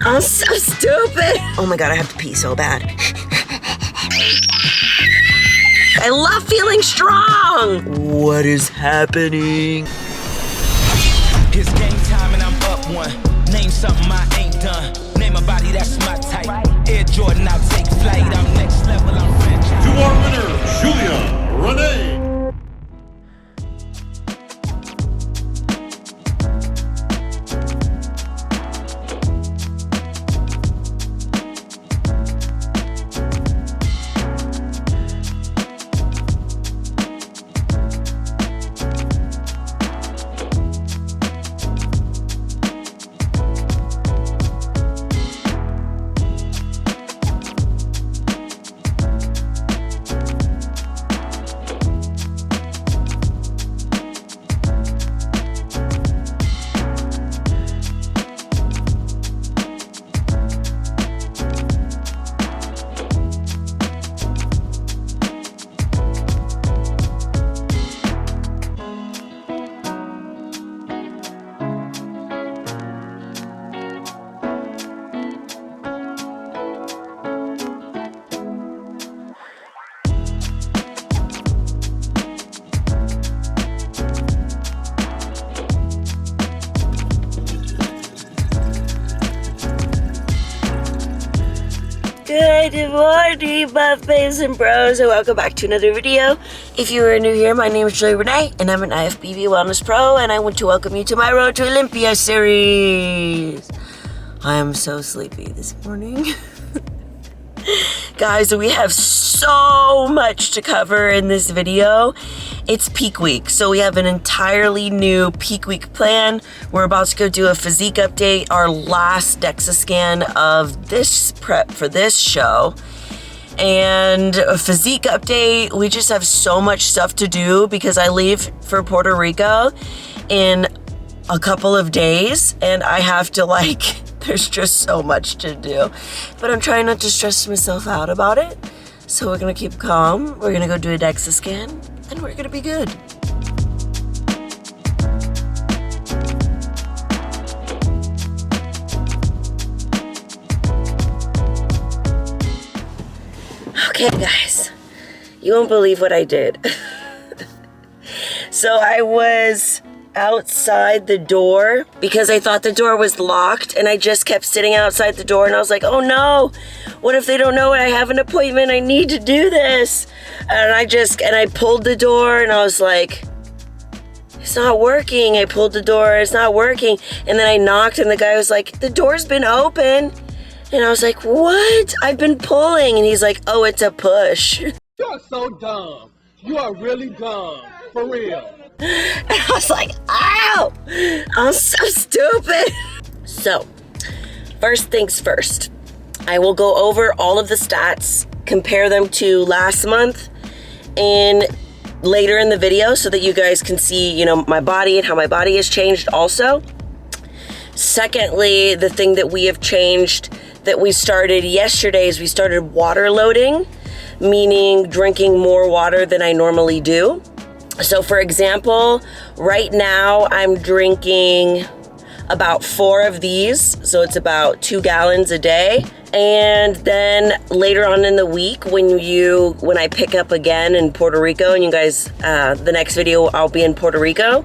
I'm so stupid. Oh my God, I have to pee so bad. I love feeling strong. What is happening? It's game time and I'm up one. Name something I ain't done. Name a body that's my type. Air Jordan, I'll take flight. I'm next level, I'm franchise. To our winner, juliarene. Good morning, buff babes and bros, and welcome back to another video. If you are new here, my name is juliarene, and I'm an IFBB Wellness Pro, and I want to welcome you to my Road to Olympia series. I am so sleepy this morning. Guys, we have so much to cover in this video. It's peak week, so we have an entirely new peak week plan. We're about to go do a physique update, our last Dexa scan of this prep for this show. And a physique update, we just have so much stuff to do because I leave for Puerto Rico in a couple of days and I have to there's just so much to do. But I'm trying not to stress myself out about it. So we're gonna keep calm, we're gonna go do a Dexa scan, and we're gonna be good. Okay guys, you won't believe what I did. So I was outside the door because I thought the door was locked, and I just kept sitting outside the door, and I was like, oh no, what if they don't know I have an appointment? I need to do this. And I pulled the door, and I was like, it's not working. I pulled the door, it's not working. And then I knocked, and the guy was like, the door's been open. And I was like, what? I've been pulling. And he's like, oh, it's a push. You're so dumb. You are really dumb. For real. And I was like, ow, I'm so stupid. So, first things first, I will go over all of the stats, compare them to last month, and later in the video so that you guys can see, my body and how my body has changed also. Secondly, the thing that we have changed that we started yesterday is we started water loading, meaning drinking more water than I normally do. So for example, right now I'm drinking about 4 of these, so it's about 2 gallons a day. And then later on in the week, when I pick up again in Puerto Rico, and you guys, the next video I'll be in Puerto Rico,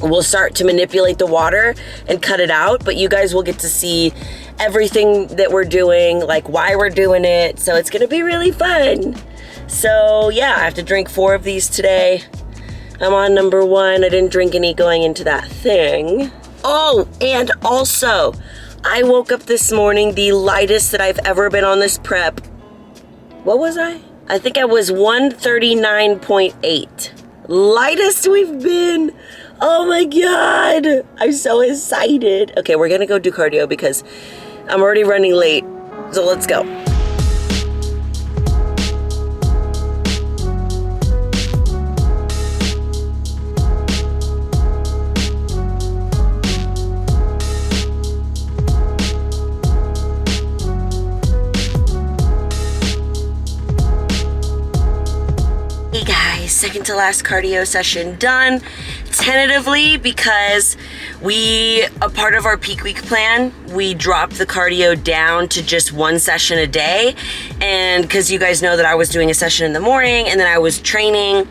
we'll start to manipulate the water and cut it out, but you guys will get to see everything that we're doing, like why we're doing it, so it's gonna be really fun. So yeah, I have to drink 4 of these today. I'm on number 1. I didn't drink any going into that thing. Oh, and also, I woke up this morning the lightest that I've ever been on this prep. What was I? I think I was 139.8. Lightest we've been. Oh my God, I'm so excited. Okay, we're gonna go do cardio because I'm already running late. So let's go. Hey guys, second to last cardio session done. tentatively, because a part of our peak week plan, we dropped the cardio down to just 1 session a day. And because you guys know that I was doing a session in the morning, and then I was training,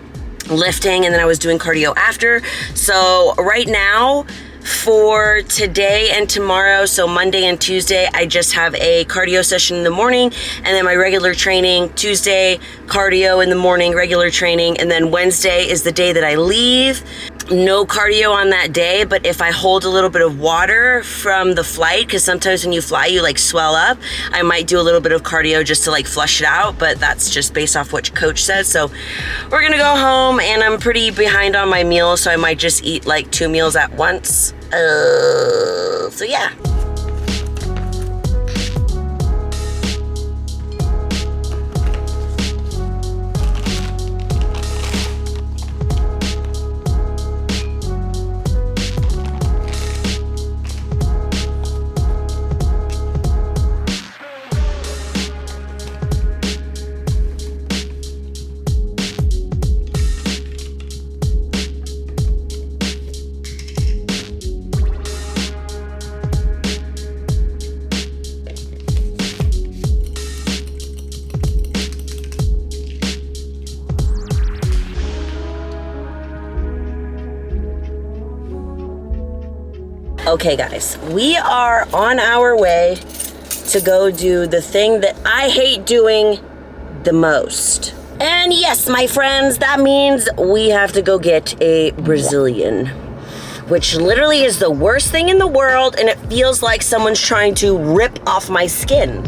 lifting, and then I was doing cardio after. So right now, for today and tomorrow, so Monday and Tuesday, I just have a cardio session in the morning, and then my regular training. Tuesday, cardio in the morning, regular training, and then Wednesday is the day that I leave. No cardio on that day, but if I hold a little bit of water from the flight, because sometimes when you fly, you like swell up, I might do a little bit of cardio just to like flush it out, but that's just based off what coach says. So we're gonna go home, and I'm pretty behind on my meals, so I might just eat like 2 meals at once. So yeah. Okay guys, we are on our way to go do the thing that I hate doing the most. And yes, my friends, that means we have to go get a Brazilian, which literally is the worst thing in the world, and it feels like someone's trying to rip off my skin.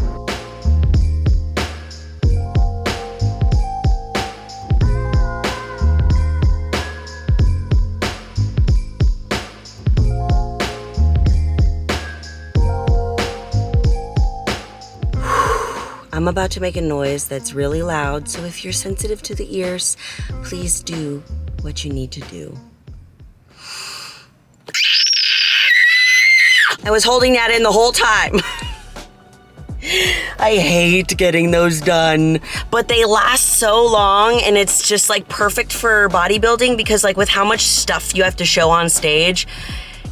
I'm about to make a noise that's really loud, so if you're sensitive to the ears, please do what you need to do. I was holding that in the whole time. I hate getting those done, but they last so long, and it's just like perfect for bodybuilding, because like with how much stuff you have to show on stage,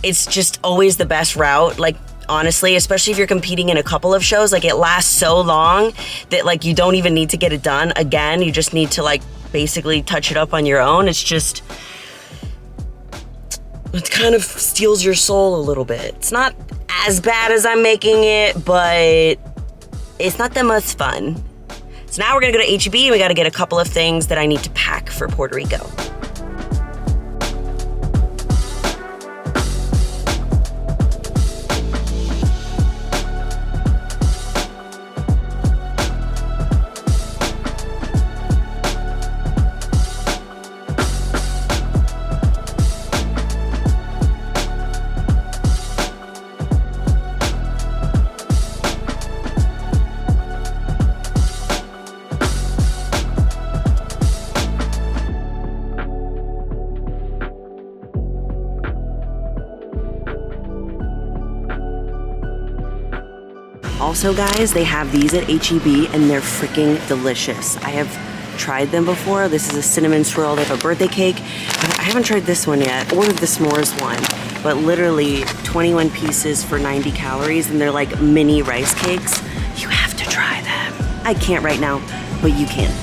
it's just always the best route. Like honestly, especially if you're competing in a couple of shows, like it lasts so long that like you don't even need to get it done again. You just need to like basically touch it up on your own. It's just, it kind of steals your soul a little bit. It's not as bad as I'm making it, but it's not the most fun. So now we're gonna go to H-E-B, and we gotta get a couple of things that I need to pack for Puerto Rico. Also guys, they have these at H-E-B, and they're freaking delicious. I have tried them before. This is a cinnamon swirl. They have a birthday cake. I haven't tried this one yet, or the s'mores one, but literally 21 pieces for 90 calories, and they're like mini rice cakes. You have to try them. I can't right now, but you can.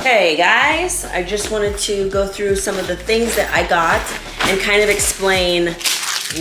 Hey guys, I just wanted to go through some of the things that I got and kind of explain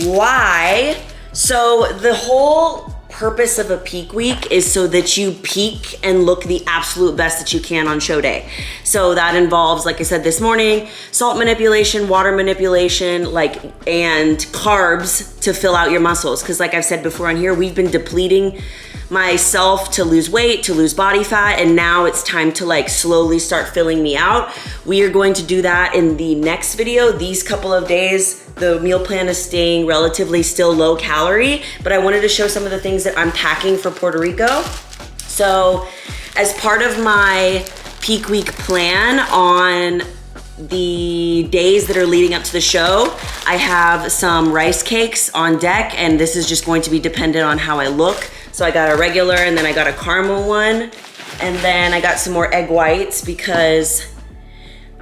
why. So the whole purpose of a peak week is so that you peak and look the absolute best that you can on show day. So that involves, like I said this morning, salt manipulation, water manipulation, and carbs to fill out your muscles. Because like I've said before on here, we've been depleting myself to lose weight, to lose body fat, and now it's time to like slowly start filling me out. We are going to do that in the next video. These couple of days, the meal plan is staying relatively still low calorie, but I wanted to show some of the things that I'm packing for Puerto Rico. So as part of my peak week plan on the days that are leading up to the show, I have some rice cakes on deck, and this is just going to be dependent on how I look. So I got a regular, and then I got a caramel one, and then I got some more egg whites because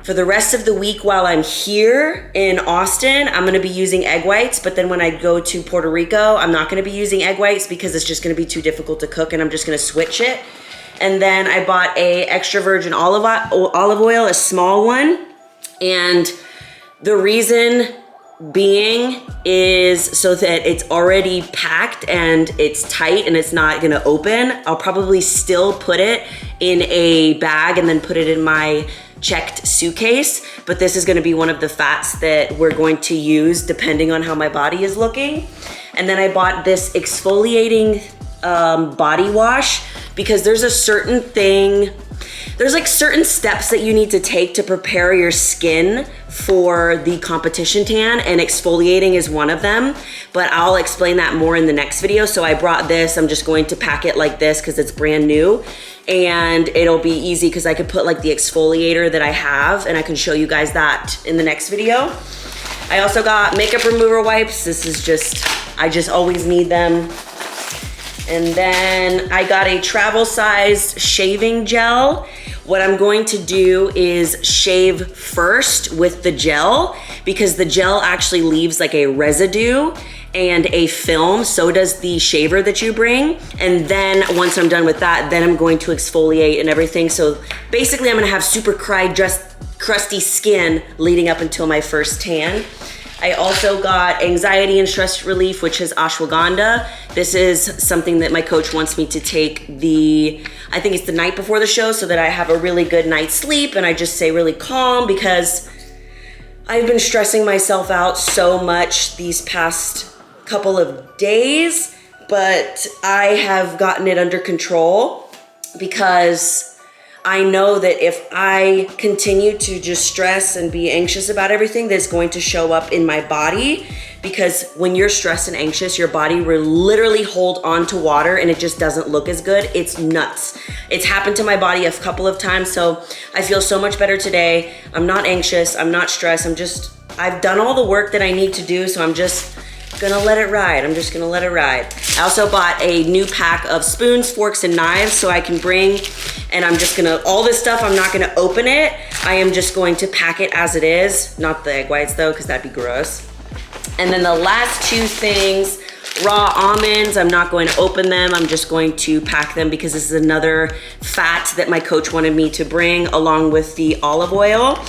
for the rest of the week while I'm here in Austin, I'm gonna be using egg whites, but then when I go to Puerto Rico, I'm not gonna be using egg whites because it's just gonna be too difficult to cook, and I'm just gonna switch it. And then I bought a extra virgin olive oil, a small one. And the reason being is so that it's already packed and it's tight and it's not gonna open. I'll probably still put it in a bag and then put it in my checked suitcase, but this is gonna be one of the fats that we're going to use depending on how my body is looking. And then I bought this exfoliating body wash because there's a certain thing, there's like certain steps that you need to take to prepare your skin for the competition tan, and exfoliating is one of them, but I'll explain that more in the next video. So I brought this, I'm just going to pack it like this because it's brand new, and it'll be easy because I could put like the exfoliator that I have, and I can show you guys that in the next video. I also got makeup remover wipes. This is just, I just always need them. And then I got a travel sized shaving gel. What I'm going to do is shave first with the gel because the gel actually leaves like a residue and a film, so does the shaver that you bring. And then once I'm done with that, then I'm going to exfoliate and everything. So basically I'm gonna have super crusty skin leading up until my first tan. I also got anxiety and stress relief, which is ashwagandha. This is something that my coach wants me to take I think it's the night before the show so that I have a really good night's sleep and I just stay really calm because I've been stressing myself out so much these past couple of days, but I have gotten it under control because I know that if I continue to just stress and be anxious about everything, that's going to show up in my body, because when you're stressed and anxious, your body will literally hold on to water and it just doesn't look as good. It's nuts. It's happened to my body a couple of times, so I feel so much better today. I'm not anxious, I'm not stressed, I've done all the work that I need to do, so I'm just gonna let it ride. I'm just gonna let it ride. I also bought a new pack of spoons, forks, and knives so I can bring, and I'm just gonna, all this stuff, I'm not gonna open it. I am just going to pack it as it is. Not the egg whites though, because that'd be gross. And then the last two things, raw almonds, I'm not going to open them. I'm just going to pack them because this is another fat that my coach wanted me to bring along with the olive oil.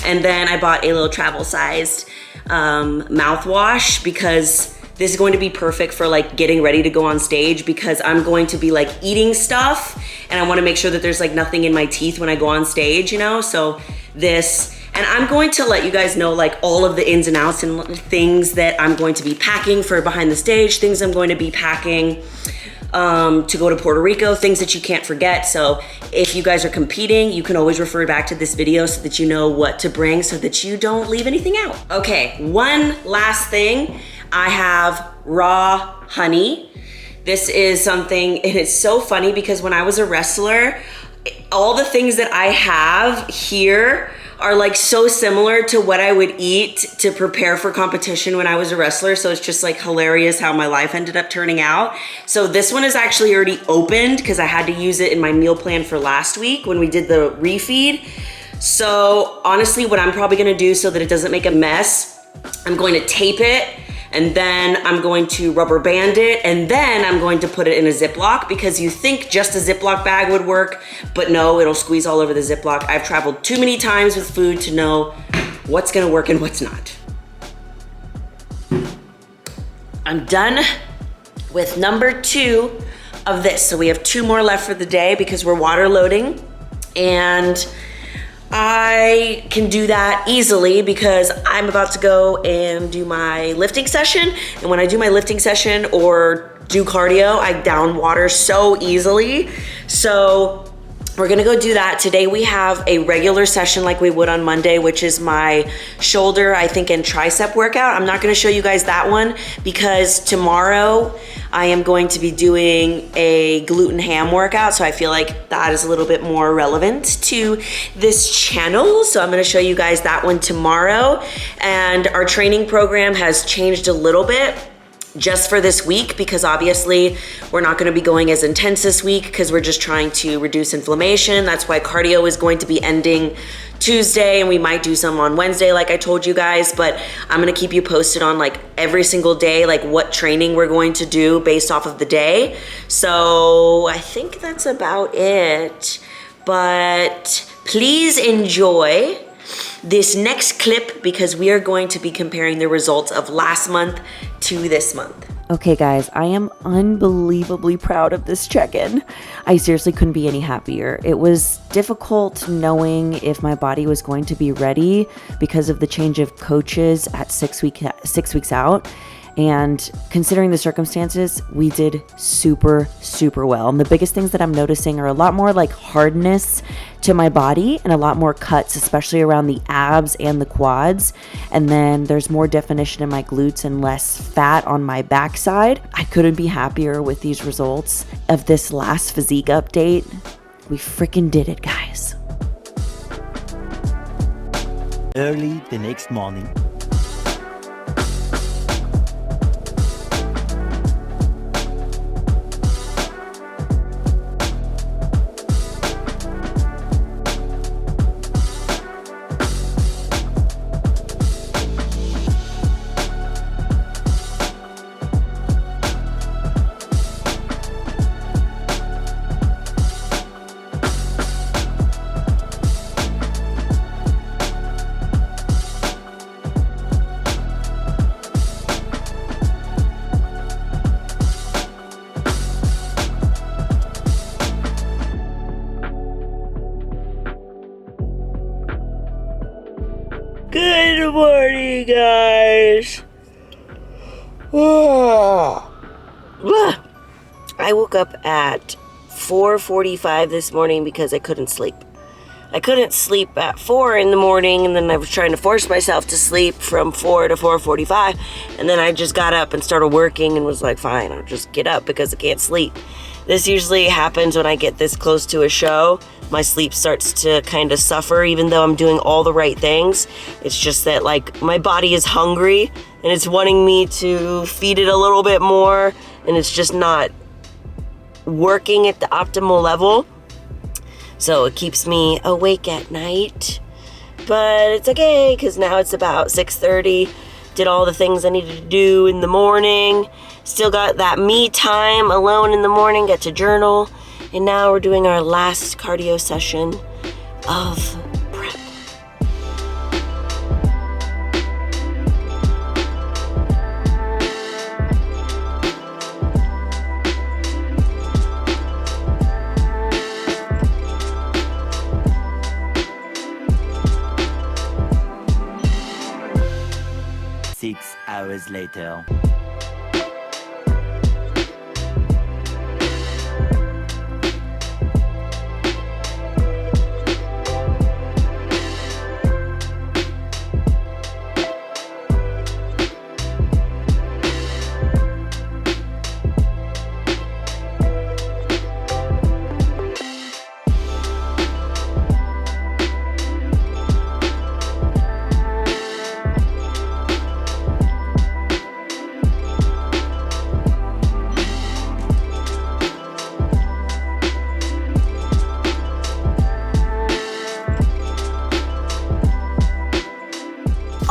And then I bought a little travel-sized mouthwash because this is going to be perfect for like getting ready to go on stage, because I'm going to be like eating stuff and I want to make sure that there's like nothing in my teeth when I go on stage, you know? So this, and I'm going to let you guys know like all of the ins and outs and things that I'm going to be packing for behind the stage, things I'm going to be packing to go to Puerto Rico, things that you can't forget. So if you guys are competing, you can always refer back to this video so that you know what to bring so that you don't leave anything out. Okay, one last thing. I have raw honey. This is something, and it's so funny because when I was a wrestler, all the things that I have here are like so similar to what I would eat to prepare for competition when I was a wrestler. So it's just like hilarious how my life ended up turning out. So this one is actually already opened because I had to use it in my meal plan for last week when we did the refeed. So honestly, what I'm probably gonna do so that it doesn't make a mess, I'm going to tape it, and then I'm going to rubber band it, and then I'm going to put it in a Ziploc, because you think just a Ziploc bag would work, but no, it'll squeeze all over the Ziploc. I've traveled too many times with food to know what's gonna work and what's not. I'm done with number 2 of this. So we have 2 more left for the day because we're water loading, and I can do that easily because I'm about to go and do my lifting session. And when I do my lifting session or do cardio, I down water so easily. So we're gonna go do that. Today we have a regular session like we would on Monday, which is my shoulder, I think, and tricep workout. I'm not gonna show you guys that one because tomorrow I am going to be doing a glute and ham workout. So I feel like that is a little bit more relevant to this channel. So I'm gonna show you guys that one tomorrow. And our training program has changed a little bit just for this week, because obviously we're not going to be going as intense this week because we're just trying to reduce inflammation. That's why cardio is going to be ending Tuesday, and we might do some on Wednesday like I told you guys, but I'm going to keep you posted on like every single day, like what training we're going to do based off of the day. So I think that's about it, but please enjoy this next clip because we are going to be comparing the results of last month to this month. Okay guys, I am unbelievably proud of this check-in. I seriously couldn't be any happier. It was difficult knowing if my body was going to be ready because of the change of coaches at 6 weeks out. And considering the circumstances, we did super well. And the biggest things that I'm noticing are a lot more like hardness to my body and a lot more cuts, especially around the abs and the quads. And then there's more definition in my glutes and less fat on my backside. I couldn't be happier with these results of this last physique update. We freaking did it, guys. Early the next morning. Good morning, guys. I woke up at 4:45 this morning because I couldn't sleep. I couldn't sleep at 4 in the morning, and then I was trying to force myself to sleep from 4 to 4:45, and then I just got up and started working and was like, fine, I'll just get up because I can't sleep. This usually happens when I get this close to a show. My sleep starts to kind of suffer even though I'm doing all the right things. It's just that like my body is hungry and it's wanting me to feed it a little bit more, and it's just not working at the optimal level. So it keeps me awake at night, but it's okay because now it's about 6:30. Did all the things I needed to do in the morning. Still got that me time alone in the morning, get to journal. And now we're doing our last cardio session of prep. Six hours later.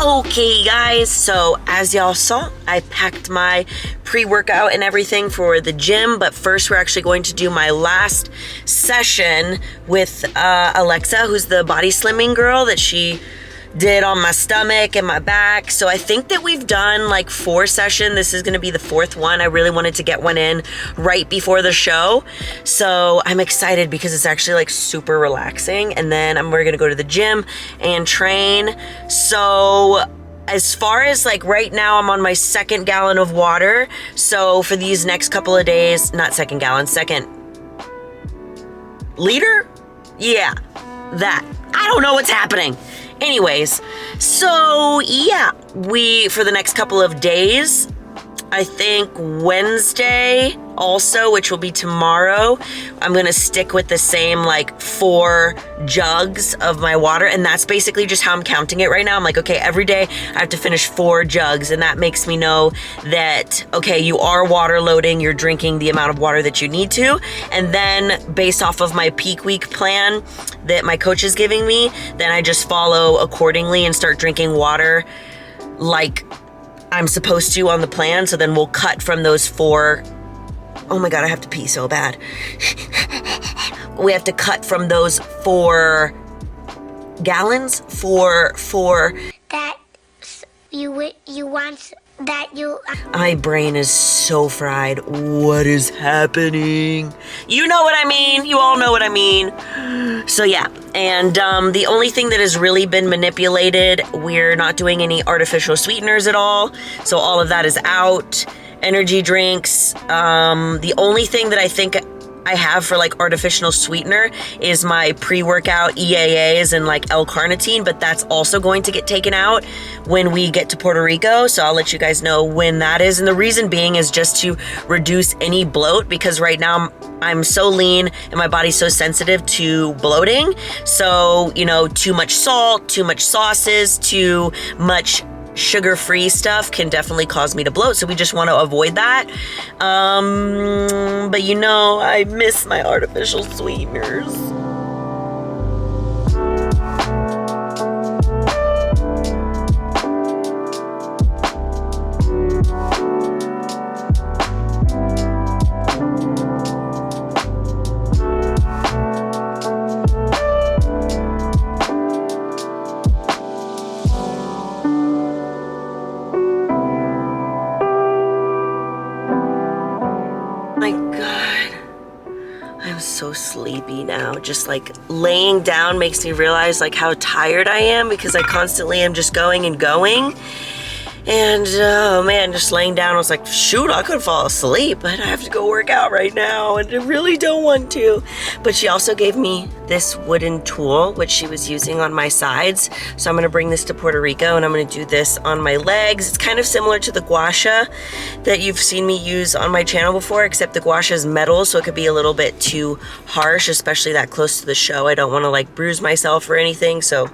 Okay guys, so as y'all saw, I packed my pre-workout and everything for the gym, but first we're actually going to do my last session with Alexa, who's the body slimming girl that she did on my stomach and my back. So I think that we've done like 4 sessions. This is gonna be the 4th one. I really wanted to get one in right before the show. So I'm excited because it's actually like super relaxing. And then we're gonna go to the gym and train. So as far as like right now, I'm on my 2nd gallon of water. So for these next couple of days, not 2nd gallon, 2nd liter? Yeah, that. I don't know what's happening. Anyways, so yeah, for the next couple of days, I think Wednesday also, which will be tomorrow, I'm gonna stick with the same like 4 jugs of my water, and that's basically just how I'm counting it right now. I'm like, okay, every day I have to finish 4 jugs, and that makes me know that, okay, you are water loading, you're drinking the amount of water that you need to, and then based off of my peak week plan that my coach is giving me, then I just follow accordingly and start drinking water like I'm supposed to on the plan. So then we'll cut from those 4. Oh my God, I have to pee so bad. We have to cut from those 4 gallons for that you want that you my brain is so fried. What is happening? You know what I mean. You all know what I mean. So yeah, and the only thing that has really been manipulated, we're not doing any artificial sweeteners at all. So all of that is out. Energy drinks. The only thing that I think I have for like artificial sweetener is my pre-workout EAAs and like L-carnitine, but that's also going to get taken out when we get to Puerto Rico. So I'll let you guys know when that is. And the reason being is just to reduce any bloat, because right now I'm so lean and my body's so sensitive to bloating. So, you know, too much salt, too much sauces, too much sugar-free stuff can definitely cause me to bloat, so we just want to avoid that. But you know, I miss my artificial sweeteners. So sleepy now. Just like laying down makes me realize like how tired I am, because I constantly am just going and going. And oh man, just laying down, I was like, shoot, I could fall asleep, but I have to go work out right now and I really don't want to. But she also gave me this wooden tool, which she was using on my sides. So I'm gonna bring this to Puerto Rico and I'm gonna do this on my legs. It's kind of similar to the gua sha that you've seen me use on my channel before, except the gua sha is metal, so it could be a little bit too harsh, especially that close to the show. I don't wanna like bruise myself or anything, so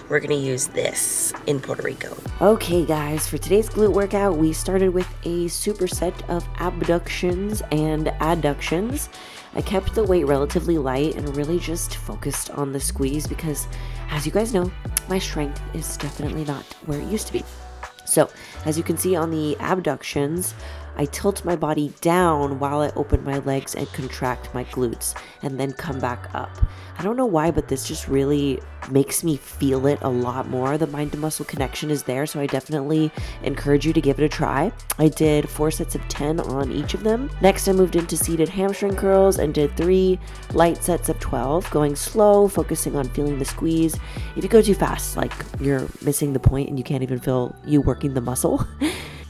we're gonna use this in Puerto Rico. Okay guys, for today's glute workout, we started with a superset of abductions and adductions. I kept the weight relatively light and really just focused on the squeeze because, as you guys know, my strength is definitely not where it used to be. So, as you can see on the abductions, I tilt my body down while I open my legs and contract my glutes and then come back up. I don't know why, but this just really makes me feel it a lot more. The mind to muscle connection is there, so I definitely encourage you to give it a try. I did 4 sets of 10 on each of them. Next, I moved into seated hamstring curls and did 3 light sets of 12, going slow, focusing on feeling the squeeze. If you go too fast, like you're missing the point and you can't even feel you working the muscle.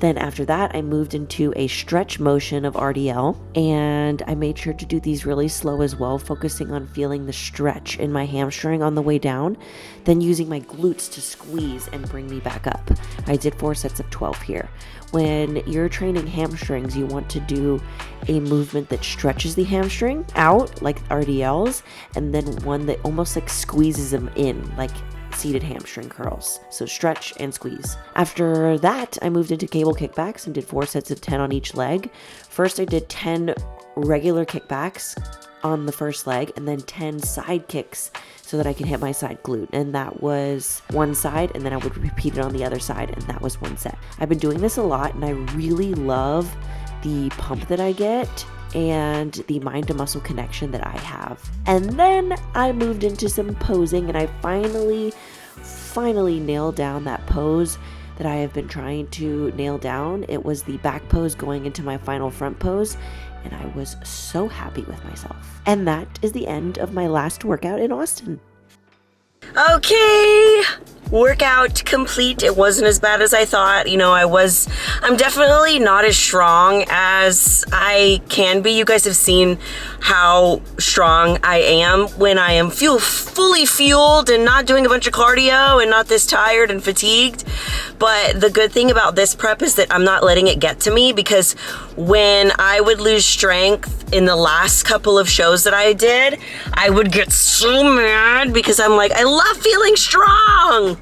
Then after that, I moved into a stretch motion of RDL, and I made sure to do these really slow as well, focusing on feeling the stretch in my hamstring on the way down, then using my glutes to squeeze and bring me back up. I did 4 sets of 12 here. When you're training hamstrings, you want to do a movement that stretches the hamstring out, like RDLs, and then one that almost like squeezes them in, like seated hamstring curls. So stretch and squeeze. After that, I moved into cable kickbacks and did 4 sets of 10 on each leg. First, I did 10 regular kickbacks on the first leg and then 10 side kicks so that I can hit my side glute. And that was one side, and then I would repeat it on the other side, and that was one set. I've been doing this a lot, and I really love the pump that I get and the mind to muscle connection that I have. And then I moved into some posing, and I finally nailed down that pose that I have been trying to nail down. It was the back pose going into my final front pose, and I was so happy with myself. And that is the end of my last workout in Austin. Okay, workout complete. It wasn't as bad as I thought. You know, I'm definitely not as strong as I can be. You guys have seen how strong I am when I am fully fueled and not doing a bunch of cardio and not this tired and fatigued. But the good thing about this prep is that I'm not letting it get to me, because when I would lose strength in the last couple of shows that I did, I would get so mad because I'm like, I love feeling strong.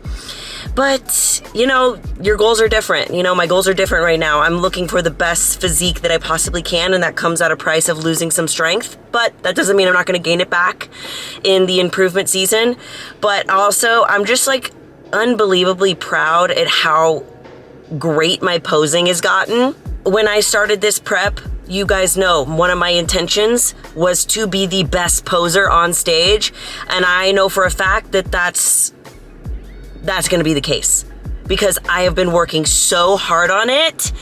But, you know, your goals are different. You know, my goals are different right now. I'm looking for the best physique that I possibly can, and that comes at a price of losing some strength. But that doesn't mean I'm not going to gain it back in the improvement season. But also, I'm just like unbelievably proud at how great my posing has gotten. When I started this prep, you guys know one of my intentions was to be the best poser on stage. And I know for a fact that that's going to be the case, because I have been working so hard on it.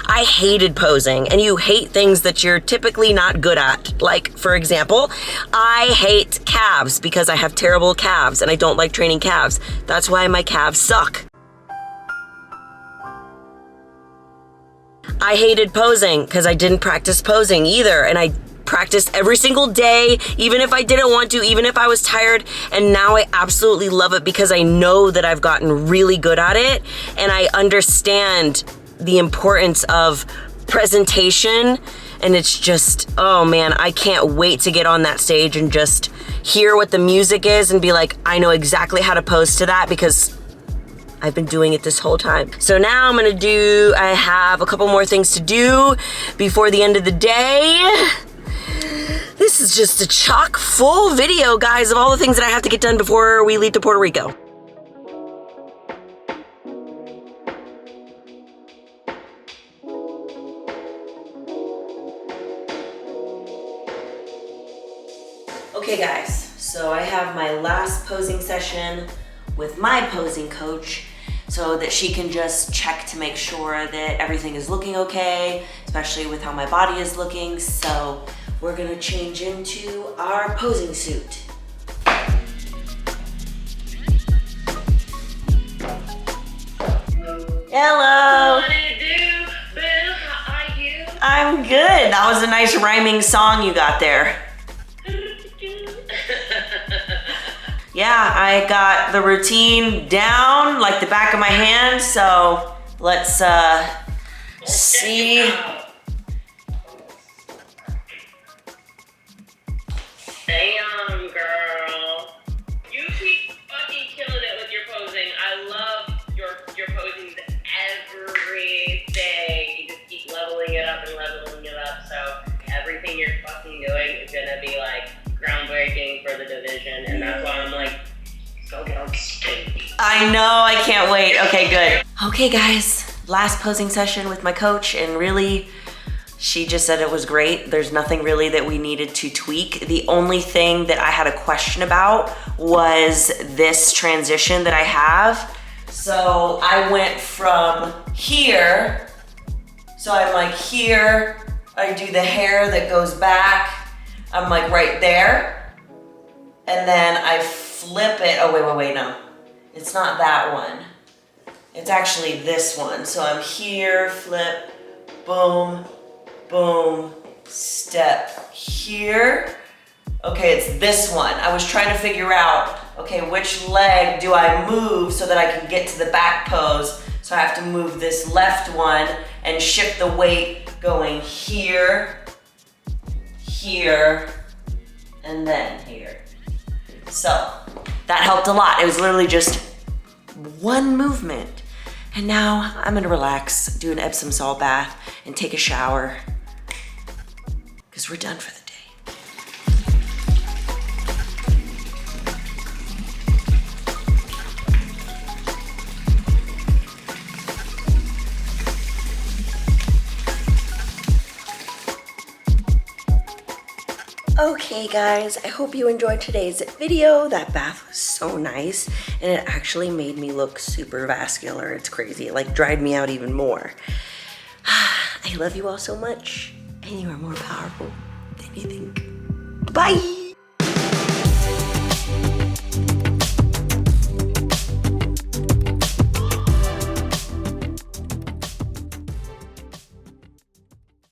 I hated posing, and you hate things that you're typically not good at. Like, for example, I hate calves because I have terrible calves and I don't like training calves. That's why my calves suck. I hated posing because I didn't practice posing either, and I practiced every single day, even if I didn't want to, even if I was tired. And now I absolutely love it because I know that I've gotten really good at it, and I understand the importance of presentation. And it's just, oh man, I can't wait to get on that stage and just hear what the music is and be like, I know exactly how to pose to that because I've been doing it this whole time. So now I have a couple more things to do before the end of the day. This is just a chock full video, guys, of all the things that I have to get done before we leave to Puerto Rico. Okay guys, so I have my last posing session with my posing coach so that she can just check to make sure that everything is looking okay, especially with how my body is looking. So we're gonna change into our posing suit. Hello. What do you do, Boo? How are you? I'm good. That was a nice rhyming song you got there. Yeah, I got the routine down like the back of my hand, so let's see. Damn, girl. You keep fucking killing it with your posing. I love your posing every day. You just keep leveling it up and leveling it up, so everything you're fucking doing is gonna be like groundbreaking for the division, and that's why I'm like, go get on stage. I know, I can't wait. Okay, good. Okay guys, last posing session with my coach, and really, she just said it was great. There's nothing really that we needed to tweak. The only thing that I had a question about was this transition that I have. So I went from here, so I'm like here, I do the hair that goes back, I'm like right there, and then I flip it. Oh, wait, no. It's not that one. It's actually this one. So I'm here, flip, boom, boom, step here. Okay, it's this one. I was trying to figure out, okay, which leg do I move so that I can get to the back pose? So I have to move this left one and shift the weight going here, here, and then here. So that helped a lot. It was literally just one movement. And now I'm gonna relax, do an Epsom salt bath, and take a shower, because we're done for the day. Okay guys, I hope you enjoyed today's video. That bath was so nice, and it actually made me look super vascular. It's crazy, it like dried me out even more. I love you all so much, and you are more powerful than you think. Bye!